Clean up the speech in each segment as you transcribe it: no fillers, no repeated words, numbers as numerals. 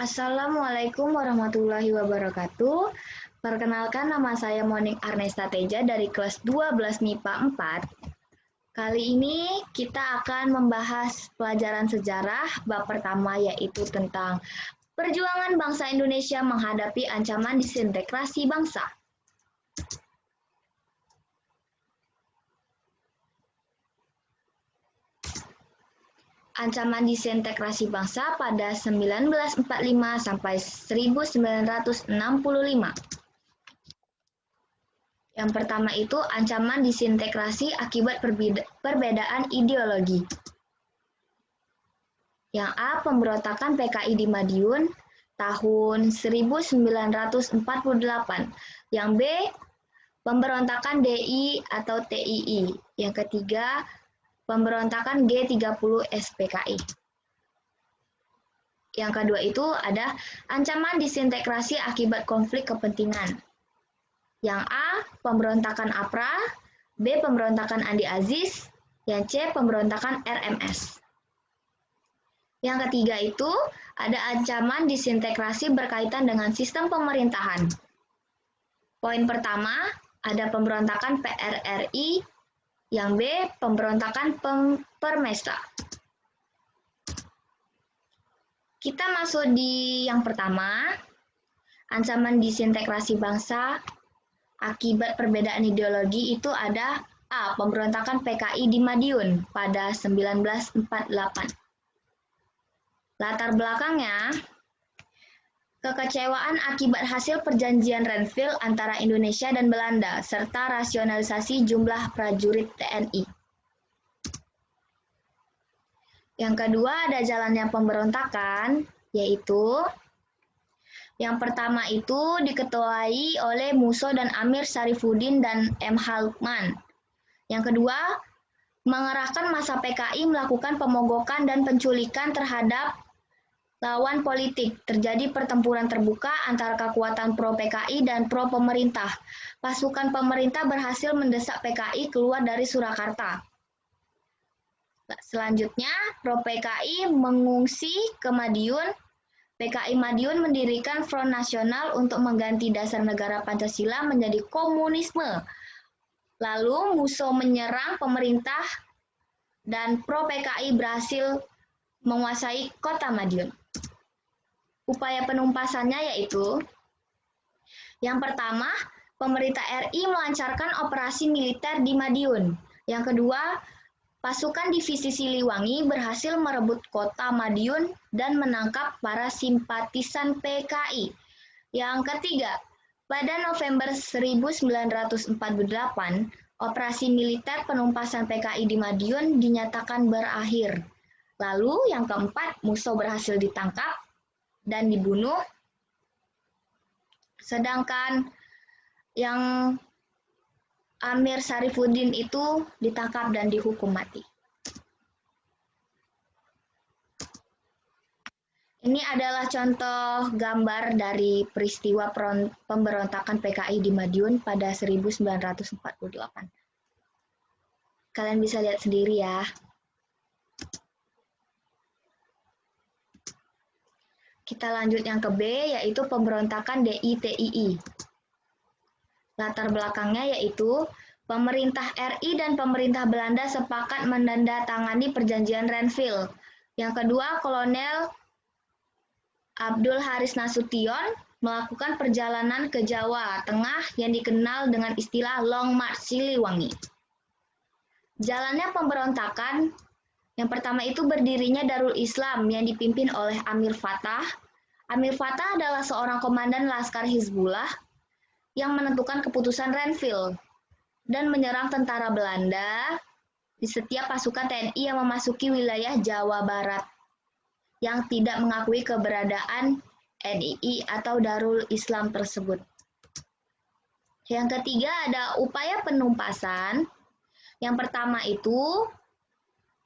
Assalamualaikum warahmatullahi wabarakatuh. Perkenalkan, nama saya Monik Arnesta Teja dari kelas 12 MIPA 4. Kali ini kita akan membahas pelajaran sejarah bab pertama, yaitu tentang perjuangan bangsa Indonesia menghadapi ancaman disintegrasi bangsa. Ancaman disintegrasi bangsa pada 1945 sampai 1965. Yang pertama itu ancaman disintegrasi akibat perbedaan ideologi. Yang A, pemberontakan PKI di Madiun tahun 1948. Yang B, pemberontakan DI atau TII. Yang ketiga, pemberontakan G30 SPKI. Yang kedua itu ada ancaman disintegrasi akibat konflik kepentingan. Yang A, pemberontakan APRA, B, pemberontakan Andi Aziz, yang C, pemberontakan RMS. Yang ketiga itu ada ancaman disintegrasi berkaitan dengan sistem pemerintahan. Poin pertama, ada pemberontakan PRRI, yang B, pemberontakan Permesta. Kita masuk di yang pertama, ancaman disintegrasi bangsa akibat perbedaan ideologi itu ada A, pemberontakan PKI di Madiun pada 1948. Latar belakangnya, kekecewaan akibat hasil perjanjian Renville antara Indonesia dan Belanda, serta rasionalisasi jumlah prajurit TNI. Yang kedua ada jalannya pemberontakan, yaitu yang pertama itu diketuai oleh Musso dan Amir Syarifuddin dan M. Lukman. Yang kedua, mengerahkan massa PKI melakukan pemogokan dan penculikan terhadap lawan politik. Terjadi pertempuran terbuka antara kekuatan pro-PKI dan pro-pemerintah. Pasukan pemerintah berhasil mendesak PKI keluar dari Surakarta. Selanjutnya, pro-PKI mengungsi ke Madiun. PKI Madiun mendirikan Front Nasional untuk mengganti dasar negara Pancasila menjadi komunisme. Lalu Musso menyerang pemerintah dan pro-PKI berhasil menguasai kota Madiun. Upaya penumpasannya yaitu yang pertama, pemerintah RI melancarkan operasi militer di Madiun. Yang kedua, pasukan divisi Siliwangi berhasil merebut kota Madiun dan menangkap para simpatisan PKI. Yang ketiga, pada November 1948, operasi militer penumpasan PKI di Madiun dinyatakan berakhir. Lalu yang keempat, Musso berhasil ditangkap dan dibunuh. Sedangkan yang Amir Syarifuddin itu ditangkap dan dihukum mati. Ini adalah contoh gambar dari peristiwa pemberontakan PKI di Madiun pada 1948. Kalian bisa lihat sendiri ya. Kita lanjut yang ke B, yaitu pemberontakan DI-TII. Latar belakangnya yaitu pemerintah RI dan pemerintah Belanda sepakat menandatangani perjanjian Renville. Yang kedua, Kolonel Abdul Haris Nasution melakukan perjalanan ke Jawa Tengah yang dikenal dengan istilah Long March Siliwangi. Jalannya pemberontakan, yang pertama itu berdirinya Darul Islam yang dipimpin oleh Amir Fattah. Amir Fattah adalah seorang komandan Laskar Hizbullah yang menentukan keputusan Renville dan menyerang tentara Belanda di setiap pasukan TNI yang memasuki wilayah Jawa Barat yang tidak mengakui keberadaan NII atau Darul Islam tersebut. Yang ketiga ada upaya penumpasan. Yang pertama itu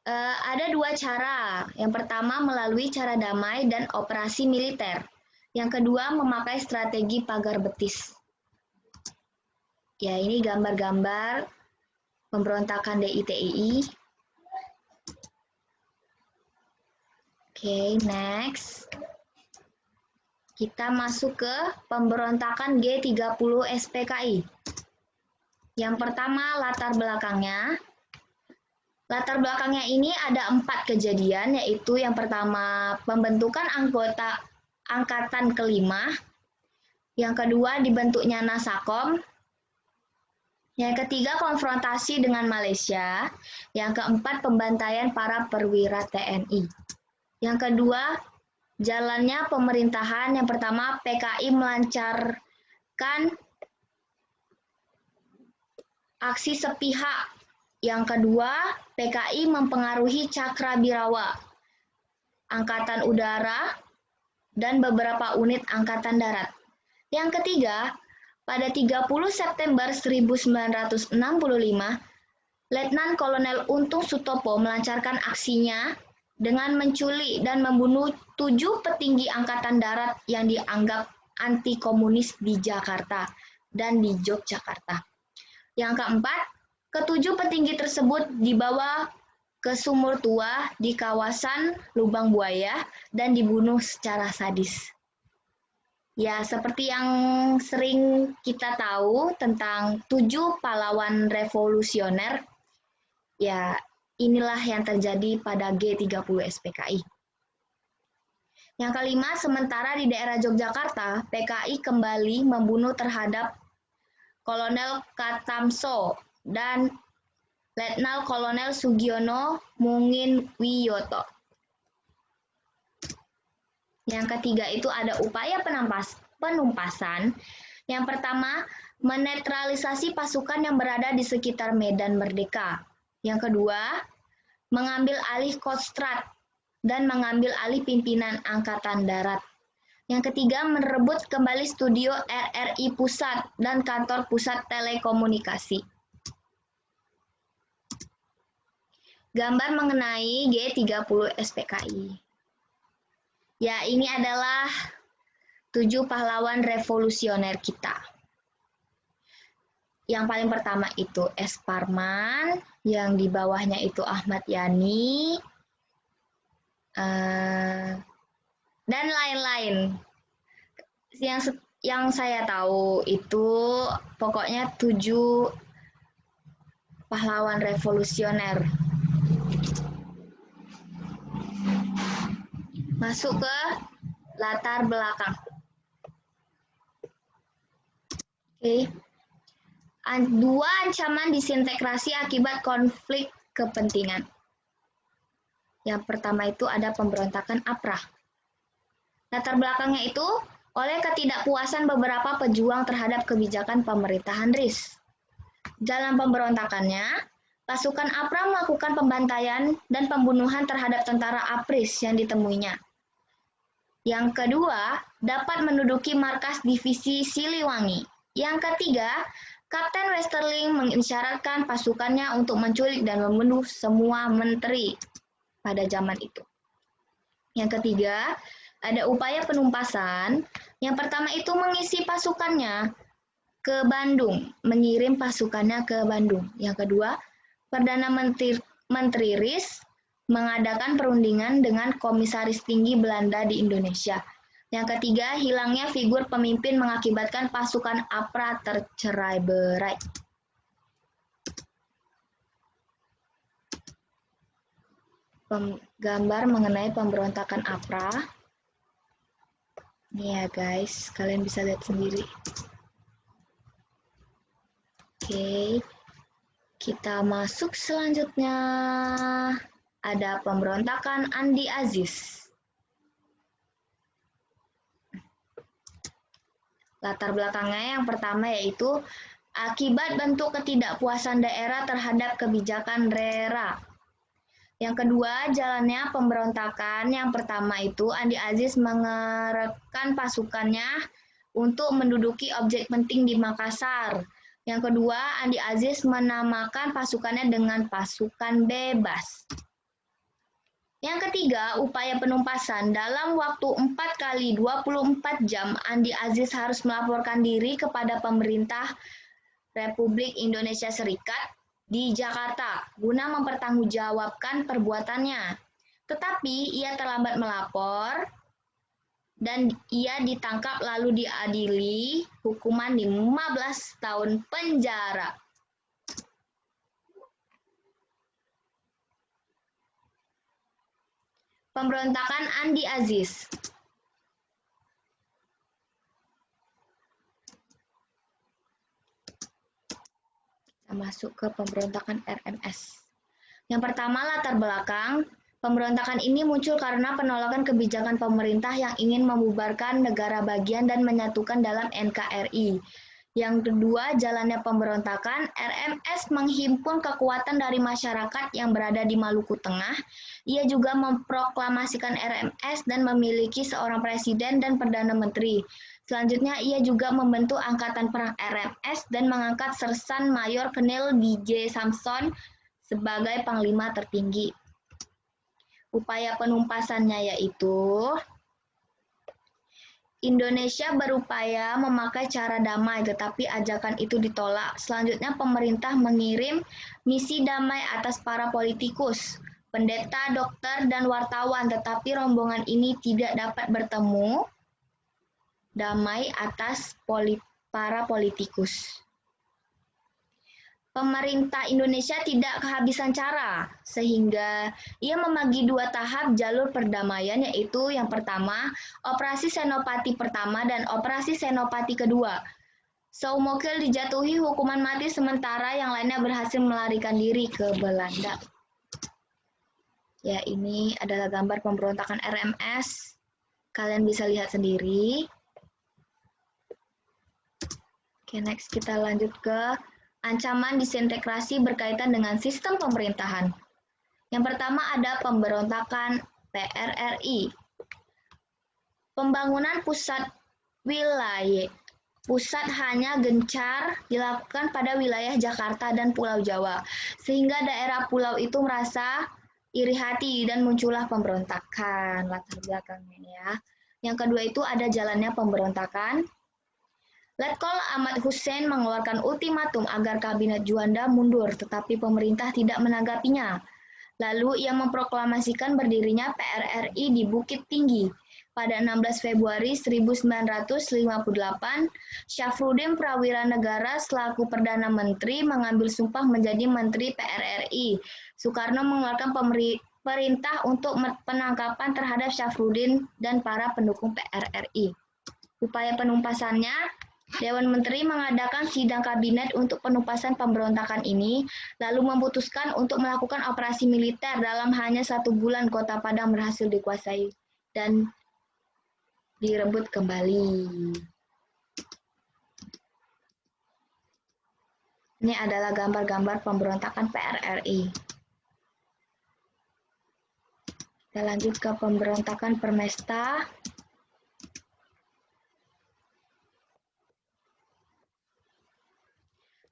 ada dua cara. Yang pertama melalui cara damai dan operasi militer. Yang kedua memakai strategi pagar betis. Ya, ini gambar-gambar pemberontakan DI-TII. Oke, next. Kita masuk ke pemberontakan G30 SPKI. Yang pertama, latar belakangnya. Latar belakangnya ini ada 4 kejadian, yaitu yang pertama, pembentukan anggota Angkatan kelima. Yang kedua, dibentuknya Nasakom. Yang ketiga, konfrontasi dengan Malaysia. Yang keempat, pembantaian para perwira TNI. Yang kedua, jalannya pemerintahan. Yang pertama, PKI melancarkan aksi sepihak. Yang kedua, PKI mempengaruhi Cakrabirawa, Angkatan Udara, dan beberapa unit Angkatan Darat. Yang ketiga, pada 30 September 1965, Letnan Kolonel Untung Sutopo melancarkan aksinya dengan menculik dan membunuh 7 petinggi Angkatan Darat yang dianggap anti-komunis di Jakarta dan di Yogyakarta. Yang keempat, ketujuh petinggi tersebut dibawa ke sumur tua di kawasan Lubang Buaya dan dibunuh secara sadis. Ya, seperti yang sering kita tahu tentang 7 pahlawan revolusioner, ya inilah yang terjadi pada G30 SPKI. Yang kelima, sementara di daerah Yogyakarta, PKI kembali membunuh terhadap Kolonel Katamso dan Letnan Kolonel Sugiono Munginwiyoto. Yang ketiga itu ada upaya penumpasan. Yang pertama, menetralisasi pasukan yang berada di sekitar Medan Merdeka. Yang kedua, mengambil alih Kostrad dan mengambil alih pimpinan Angkatan Darat. Yang ketiga, merebut kembali studio RRI Pusat dan kantor pusat telekomunikasi. Gambar mengenai G30 SPKI. Ya, ini adalah 7 pahlawan revolusioner kita. Yang paling pertama itu S. Parman, yang di bawahnya itu Ahmad Yani, dan lain-lain. Yang saya tahu itu pokoknya 7 pahlawan revolusioner. Masuk ke latar belakang. Oke. 2 ancaman disintegrasi akibat konflik kepentingan. Yang pertama itu ada pemberontakan APRA. Latar belakangnya itu oleh ketidakpuasan beberapa pejuang terhadap kebijakan pemerintahan RIS. Dalam pemberontakannya, pasukan APRA melakukan pembantaian dan pembunuhan terhadap tentara APRIS yang ditemuinya. Yang kedua, dapat menduduki markas divisi Siliwangi. Yang ketiga, Kapten Westerling mengisyaratkan pasukannya untuk menculik dan membunuh semua menteri pada zaman itu. Yang ketiga, ada upaya penumpasan. Yang pertama itu mengisi pasukannya ke Bandung, mengirim pasukannya ke Bandung. Yang kedua, Perdana Menteri RIS mengadakan perundingan dengan Komisaris Tinggi Belanda di Indonesia. Yang ketiga, hilangnya figur pemimpin mengakibatkan pasukan APRA tercerai-berai. Gambar mengenai pemberontakan APRA. Nih ya guys, kalian bisa lihat sendiri. Oke, kita masuk selanjutnya. Ada pemberontakan Andi Aziz. Latar belakangnya yang pertama yaitu akibat bentuk ketidakpuasan daerah terhadap kebijakan RERA. Yang kedua, jalannya pemberontakan. Yang pertama itu Andi Aziz mengerahkan pasukannya untuk menduduki objek penting di Makassar. Yang kedua, Andi Aziz menamakan pasukannya dengan pasukan bebas. Yang ketiga, upaya penumpasan. Dalam waktu 4 kali 24 jam, Andi Aziz harus melaporkan diri kepada pemerintah Republik Indonesia Serikat di Jakarta guna mempertanggungjawabkan perbuatannya. Tetapi ia terlambat melapor dan ia ditangkap lalu diadili hukuman 15 tahun penjara. Pemberontakan Andi Aziz. Kita masuk ke pemberontakan RMS. Yang pertama, latar belakang. Pemberontakan ini muncul karena penolakan kebijakan pemerintah yang ingin membubarkan negara bagian dan menyatukan dalam NKRI. Yang kedua, jalannya pemberontakan, RMS menghimpun kekuatan dari masyarakat yang berada di Maluku Tengah. Ia juga memproklamasikan RMS dan memiliki seorang presiden dan perdana menteri. Selanjutnya, ia juga membentuk angkatan perang RMS dan mengangkat Sersan Mayor Kenil DJ Samson sebagai panglima tertinggi. Upaya penumpasannya yaitu Indonesia berupaya memakai cara damai, tetapi ajakan itu ditolak. Selanjutnya, pemerintah mengirim misi damai atas para politikus, pendeta, dokter, dan wartawan, tetapi rombongan ini tidak dapat bertemu damai atas para politikus. Pemerintah Indonesia tidak kehabisan cara, sehingga ia membagi dua tahap jalur perdamaian, yaitu yang pertama, Operasi Senopati pertama dan Operasi Senopati kedua. Soumokil dijatuhi hukuman mati sementara yang lainnya berhasil melarikan diri ke Belanda. Ya, ini adalah gambar pemberontakan RMS. Kalian bisa lihat sendiri. Oke, next kita lanjut ke ancaman disintegrasi berkaitan dengan sistem pemerintahan. Yang pertama ada pemberontakan PRRI. Pembangunan pusat hanya gencar dilakukan pada wilayah Jakarta dan Pulau Jawa, sehingga daerah pulau itu merasa iri hati dan muncullah pemberontakan. Latar belakangnya ya. Yang kedua itu ada jalannya pemberontakan. Letkol Ahmad Hussein mengeluarkan ultimatum agar kabinet Juanda mundur, tetapi pemerintah tidak menanggapinya. Lalu ia memproklamasikan berdirinya PRRI di Bukit Tinggi. Pada 16 Februari 1958, Syafruddin Prawira Negara selaku Perdana Menteri mengambil sumpah menjadi Menteri PRRI. Soekarno mengeluarkan perintah untuk penangkapan terhadap Syafruddin dan para pendukung PRRI. Upaya penumpasannya, Dewan Menteri mengadakan sidang kabinet untuk penumpasan pemberontakan ini, lalu memutuskan untuk melakukan operasi militer. Dalam hanya 1 bulan, Kota Padang berhasil dikuasai dan direbut kembali. Ini adalah gambar-gambar pemberontakan PRRI. Kita lanjut ke pemberontakan Permesta.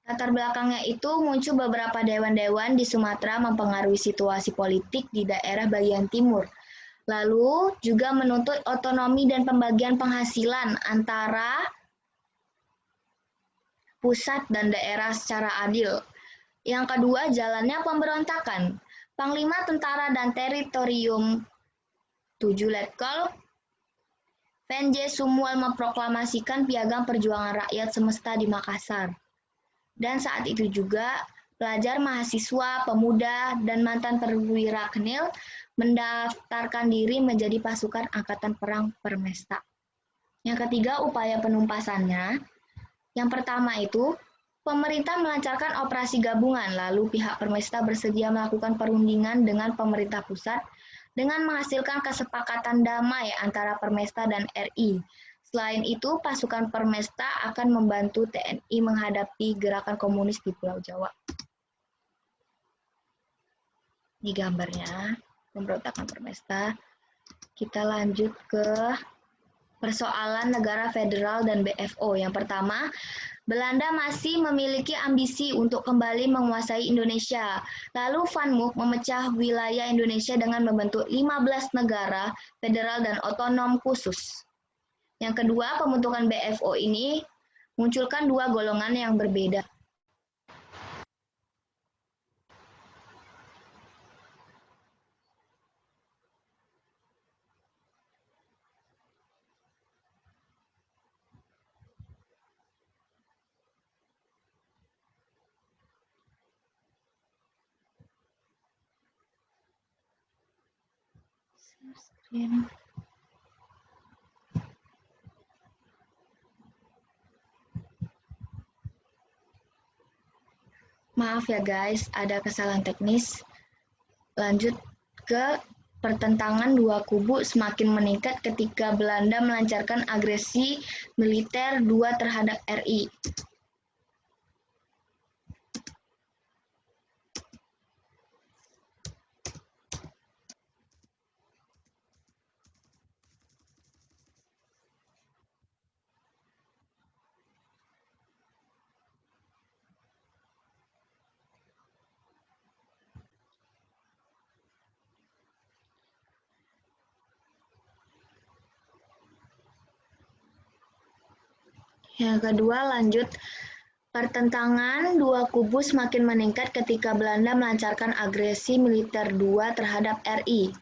Latar belakangnya itu muncul beberapa dewan-dewan di Sumatera mempengaruhi situasi politik di daerah bagian timur. Lalu juga menuntut otonomi dan pembagian penghasilan antara pusat dan daerah secara adil. Yang kedua, jalannya pemberontakan. Panglima Tentara dan Teritorium 7 Letkol Venj Sumual memproklamasikan Piagam Perjuangan Rakyat Semesta di Makassar. Dan saat itu juga, pelajar, mahasiswa, pemuda, dan mantan perwira Kenil mendaftarkan diri menjadi pasukan Angkatan Perang Permesta. Yang ketiga, upaya penumpasannya. Yang pertama itu, pemerintah melancarkan operasi gabungan, lalu pihak Permesta bersedia melakukan perundingan dengan pemerintah pusat dengan menghasilkan kesepakatan damai antara Permesta dan RI. Selain itu, pasukan Permesta akan membantu TNI menghadapi gerakan komunis di Pulau Jawa. Ini gambarnya, pemberontakan Permesta. Kita lanjut ke persoalan negara federal dan BFO. Yang pertama, Belanda masih memiliki ambisi untuk kembali menguasai Indonesia. Lalu Van Mook memecah wilayah Indonesia dengan membentuk 15 negara federal dan otonom khusus. Yang kedua, pembentukan BFO ini munculkan dua golongan yang berbeda. Maaf ya guys, ada kesalahan teknis. Lanjut ke pertentangan dua kubu semakin meningkat ketika Belanda melancarkan agresi militer dua terhadap RI. Yang kedua, lanjut pertentangan dua kubu semakin meningkat ketika Belanda melancarkan agresi militer dua terhadap RI.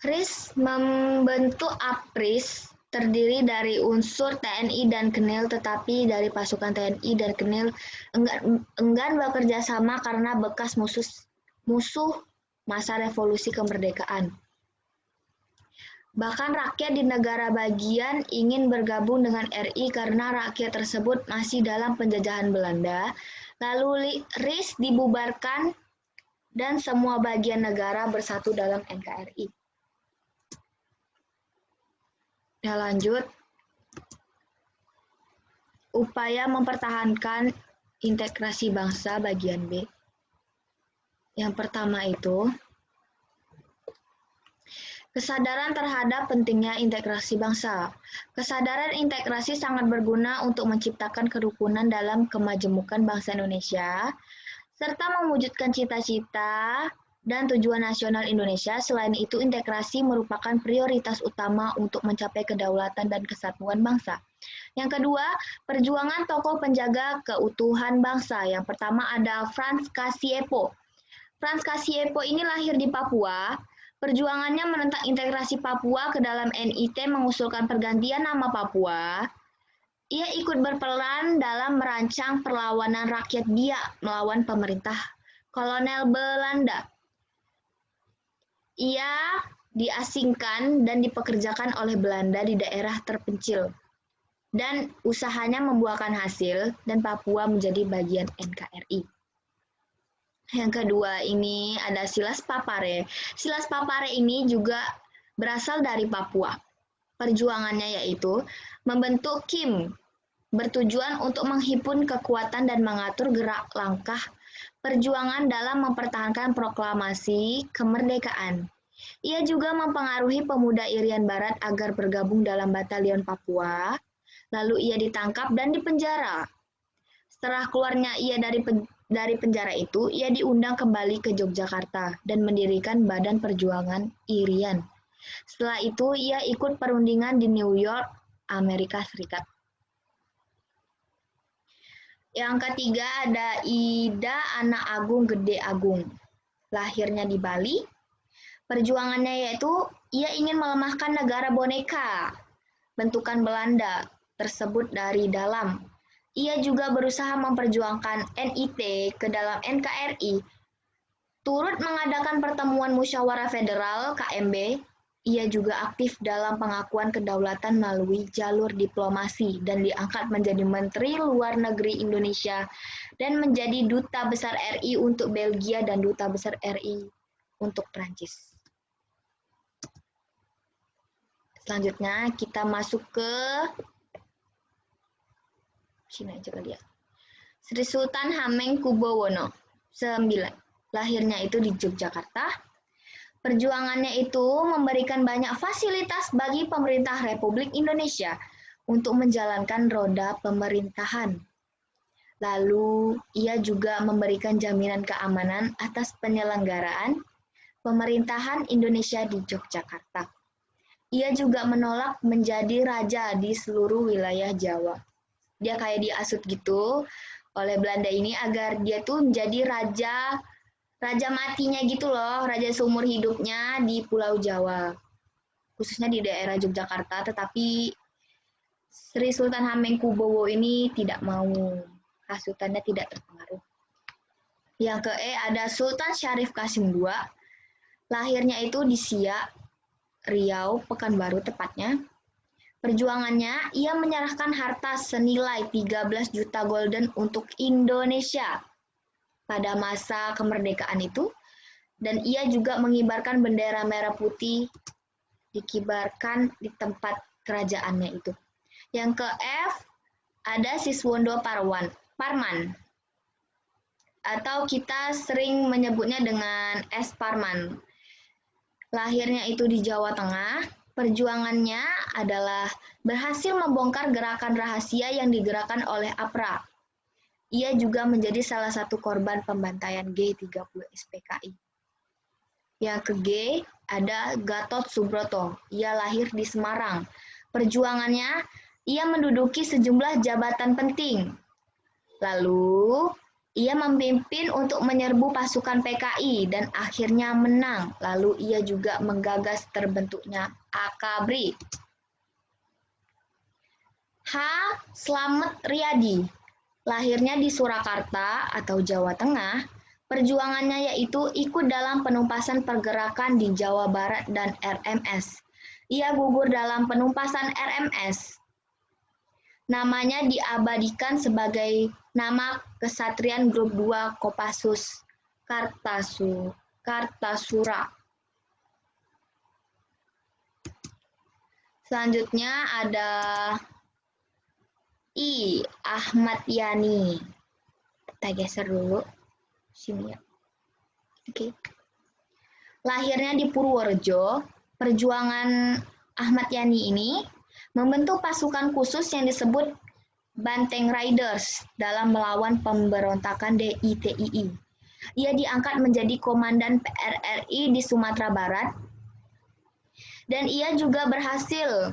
RIS membentuk APRIS terdiri dari unsur TNI dan Kenil, tetapi dari pasukan TNI dan Kenil enggan bekerja sama karena bekas musuh masa revolusi kemerdekaan. Bahkan rakyat di negara bagian ingin bergabung dengan RI karena rakyat tersebut masih dalam penjajahan Belanda. Lalu RIS dibubarkan dan semua bagian negara bersatu dalam NKRI. Ya, lanjut. Upaya mempertahankan integrasi bangsa bagian B. Yang pertama itu kesadaran terhadap pentingnya integrasi bangsa. Kesadaran integrasi sangat berguna untuk menciptakan kerukunan dalam kemajemukan bangsa Indonesia, serta mewujudkan cita-cita dan tujuan nasional Indonesia. Selain itu, integrasi merupakan prioritas utama untuk mencapai kedaulatan dan kesatuan bangsa. Yang kedua, perjuangan tokoh penjaga keutuhan bangsa. Yang pertama ada Frans Kasiepo. Frans Kasiepo ini lahir di Papua. Perjuangannya menentang integrasi Papua ke dalam NIT mengusulkan pergantian nama Papua. Ia ikut berperan dalam merancang perlawanan rakyat Biak melawan pemerintah kolonial Belanda. Ia diasingkan dan dipekerjakan oleh Belanda di daerah terpencil, dan usahanya membuahkan hasil dan Papua menjadi bagian NKRI. Yang kedua ini ada Silas Papare. Silas Papare ini juga berasal dari Papua. Perjuangannya yaitu membentuk KIM, bertujuan untuk menghimpun kekuatan dan mengatur gerak langkah perjuangan dalam mempertahankan proklamasi kemerdekaan. Ia juga mempengaruhi pemuda Irian Barat agar bergabung dalam Batalion Papua, lalu ia ditangkap dan dipenjara. Setelah keluarnya ia dari penjara itu, ia diundang kembali ke Yogyakarta dan mendirikan Badan Perjuangan Irian. Setelah itu, ia ikut perundingan di New York, Amerika Serikat. Yang ketiga ada Ida Anak Agung Gede Agung. Lahirnya di Bali. Perjuangannya yaitu ia ingin melemahkan negara boneka, bentukan Belanda tersebut dari dalam. Ia juga berusaha memperjuangkan NIT ke dalam NKRI. Turut mengadakan pertemuan musyawarah federal KMB. Ia juga aktif dalam pengakuan kedaulatan melalui jalur diplomasi dan diangkat menjadi Menteri Luar Negeri Indonesia dan menjadi Duta Besar RI untuk Belgia dan Duta Besar RI untuk Prancis. Selanjutnya kita masuk ke sini aja kali ya. Sri Sultan Hamengkubuwono IX. Lahirnya itu di Yogyakarta. Perjuangannya itu memberikan banyak fasilitas bagi pemerintah Republik Indonesia untuk menjalankan roda pemerintahan. Lalu, ia juga memberikan jaminan keamanan atas penyelenggaraan pemerintahan Indonesia di Yogyakarta. Ia juga menolak menjadi raja di seluruh wilayah Jawa. dia kayak diasut gitu oleh Belanda ini agar dia tuh menjadi raja matinya gitu loh, raja seumur hidupnya di Pulau Jawa, khususnya di daerah Yogyakarta, tetapi Sri Sultan Hamengkubuwono ini tidak mau, hasutannya tidak terpengaruh. Yang ke E ada Sultan Syarif Qasim II, lahirnya itu di Siak, Riau, Pekanbaru tepatnya. Perjuangannya, ia menyerahkan harta senilai 13 juta golden untuk Indonesia pada masa kemerdekaan itu, dan ia juga mengibarkan bendera merah putih dikibarkan di tempat kerajaannya itu. Yang ke F ada Siswondo Parman, atau kita sering menyebutnya dengan S. Parman. Lahirnya itu di Jawa Tengah, perjuangannya adalah berhasil membongkar gerakan rahasia yang digerakkan oleh APRA. Ia juga menjadi salah satu korban pembantaian G30 SPKI. Yang ke G ada Gatot Subroto. Ia lahir di Semarang. Perjuangannya, ia menduduki sejumlah jabatan penting. Lalu, ia memimpin untuk menyerbu pasukan PKI dan akhirnya menang. Lalu ia juga menggagas terbentuknya AKABRI. H. Slamet Riyadi. Lahirnya di Surakarta atau Jawa Tengah, perjuangannya yaitu ikut dalam penumpasan pergerakan di Jawa Barat dan RMS. Ia gugur dalam penumpasan RMS. Namanya diabadikan sebagai nama Kesatrian Grup 2 Kopassus Kartasura. Selanjutnya ada I. Ahmad Yani. Kita geser dulu. Sini ya. Oke. Lahirnya di Purworejo, perjuangan Ahmad Yani ini membentuk pasukan khusus yang disebut Banteng Riders dalam melawan pemberontakan DITII. Ia diangkat menjadi komandan PRRI di Sumatera Barat, dan ia juga berhasil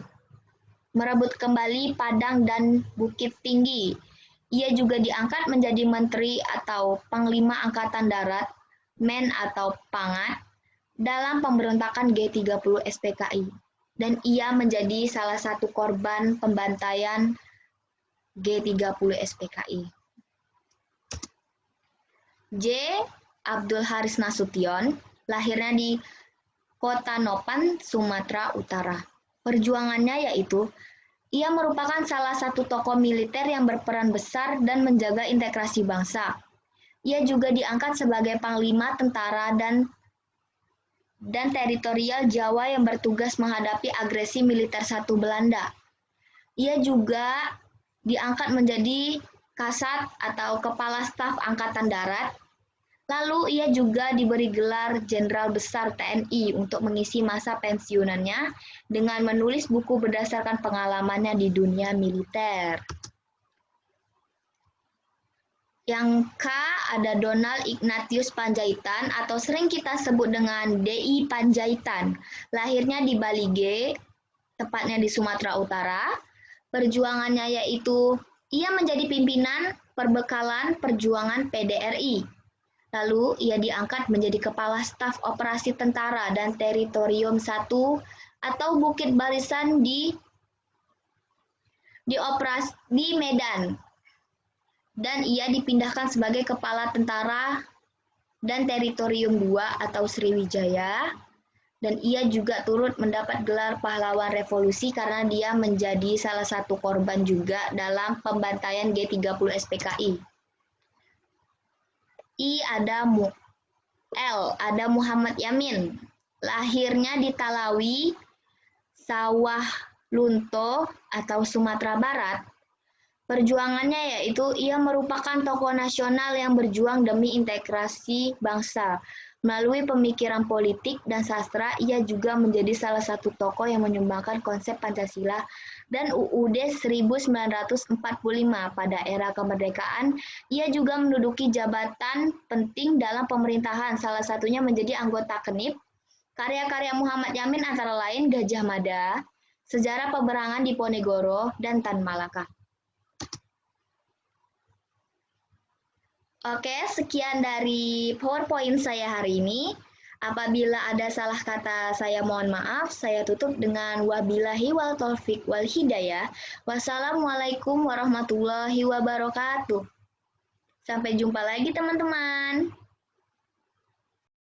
merebut kembali Padang dan Bukit Tinggi. Ia juga diangkat menjadi Menteri atau Panglima Angkatan Darat, Men atau Pangat, dalam pemberontakan G30 SPKI. Dan ia menjadi salah satu korban pembantaian G30 SPKI. J. Abdul Haris Nasution, lahirnya di Kota Nopan, Sumatera Utara. Perjuangannya yaitu, ia merupakan salah satu tokoh militer yang berperan besar dan menjaga integrasi bangsa. Ia juga diangkat sebagai Panglima Tentara dan Teritorial Jawa yang bertugas menghadapi agresi militer satu Belanda. Ia juga diangkat menjadi Kasat atau Kepala Staf Angkatan Darat. Lalu ia juga diberi gelar Jenderal Besar TNI untuk mengisi masa pensiunannya dengan menulis buku berdasarkan pengalamannya di dunia militer. Yang K ada Donald Ignatius Panjaitan atau sering kita sebut dengan DI Panjaitan. Lahirnya di Balige, tepatnya di Sumatera Utara. Perjuangannya yaitu ia menjadi pimpinan perbekalan perjuangan PDRI. Lalu ia diangkat menjadi Kepala Staf Operasi Tentara dan Teritorium 1 atau Bukit Barisan di Medan. Dan ia dipindahkan sebagai Kepala Tentara dan Teritorium 2 atau Sriwijaya. Dan ia juga turut mendapat gelar pahlawan revolusi karena dia menjadi salah satu korban juga dalam pembantaian G30 SPKI. Ada Muhammad Yamin, lahirnya di Talawi, Sawah Lunto atau Sumatera Barat. Perjuangannya yaitu ia merupakan tokoh nasional yang berjuang demi integrasi bangsa. Melalui pemikiran politik dan sastra, ia juga menjadi salah satu tokoh yang menyumbangkan konsep Pancasila dan UUD 1945 pada era kemerdekaan. Ia juga menduduki jabatan penting dalam pemerintahan, salah satunya menjadi anggota KENIP. Karya-karya Muhammad Yamin antara lain Gajah Mada, Sejarah Peperangan Diponegoro, dan Tan Malaka. Oke, sekian dari PowerPoint saya hari ini. Apabila ada salah kata, saya mohon maaf. Saya tutup dengan wabillahi wal taufiq wal hidayah. Wassalamualaikum warahmatullahi wabarakatuh. Sampai jumpa lagi teman-teman.